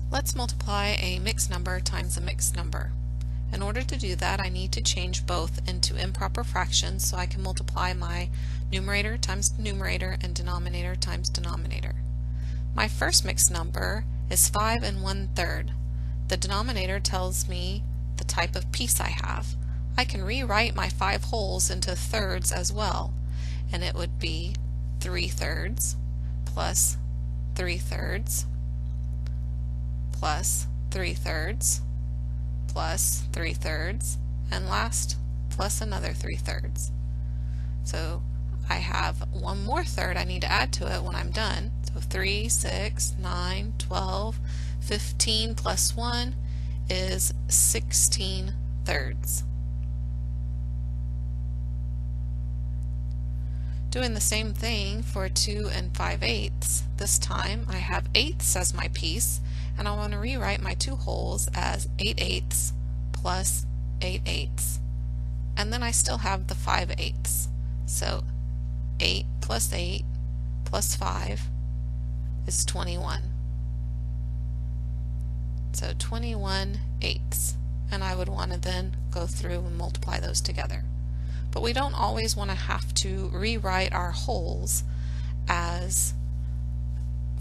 Let's multiply a mixed number times a mixed number. In order to do that, I need to change both into improper fractions so I can multiply my numerator times numerator and denominator times denominator. My first mixed number is 5 1/3. The denominator tells me the type of piece I have. I can rewrite my 5 wholes into thirds as well, and it would be 3/3 plus 3/3 plus 3/3 plus 3/3 and last plus another 3/3. So I have one more third I need to add to it when I'm done. So 3, 6, 9, 12, 15 plus 1 is 16 thirds. Doing the same thing for 2 5/8. This time I have eighths as my piece, and I want to rewrite my 2 wholes as 8/8 plus 8/8. And then I still have the 5/8. So 8 plus 8 plus 5 is 21. So 21/8. And I would want to then go through and multiply those together. But we don't always want to have to rewrite our wholes as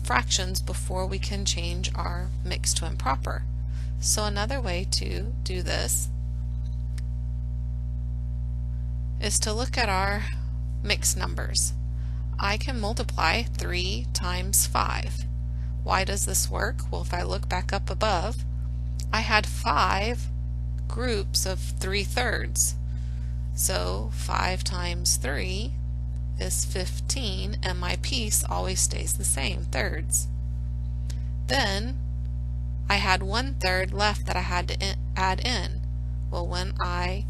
fractions before we can change our mixed to improper. So another way to do this is to look at our mixed numbers. I can multiply 3 times 5. Why does this work? Well, if I look back up above, I had 5 groups of 3/3. So 5 times 3 is 15, and my piece always stays the same, thirds. Then I had 1/3 left that I had to add in. Well, when I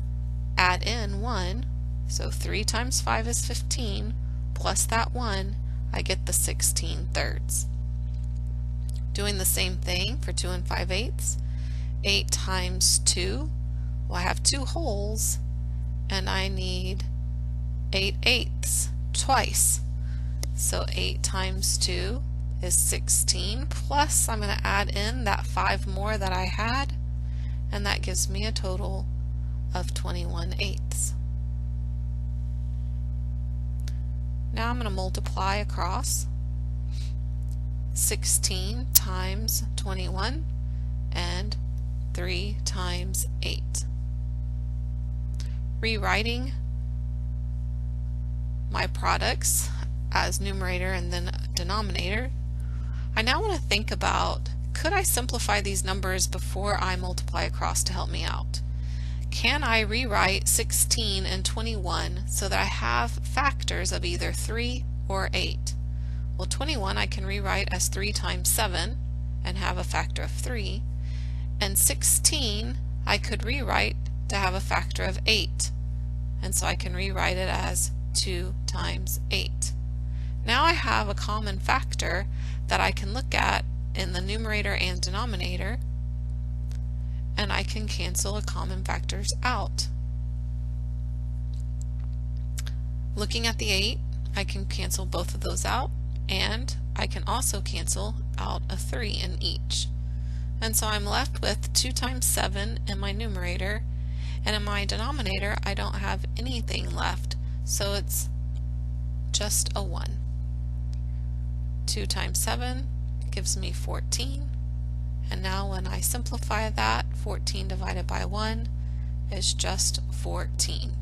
add in 1, so 3 times 5 is 15, plus that 1, I get the 16 thirds. Doing the same thing for 2 5/8. 8 times 2, well, I have 2 wholes, and I need 8/8 twice. So 8 times 2 is 16, plus I'm going to add in that 5 more that I had, and that gives me a total of 21/8. Now I'm going to multiply across 16 times 21 and 3 times 8. Rewriting my products as numerator and then denominator, I now want to think about, could I simplify these numbers before I multiply across to help me out? Can I rewrite 16 and 21 so that I have factors of either 3 or 8? Well, 21 I can rewrite as 3 times 7 and have a factor of 3, and 16 I could rewrite to have a factor of 8, and so I can rewrite it as 2 times 8. Now I have a common factor that I can look at in the numerator and denominator, and I can cancel the common factors out. Looking at the 8, I can cancel both of those out, and I can also cancel out a 3 in each. And so I'm left with 2 times 7 in my numerator, and in my denominator I don't have anything left, so it's just a 1. 2 times 7 gives me 14, and now when I simplify that, 14 divided by 1 is just 14.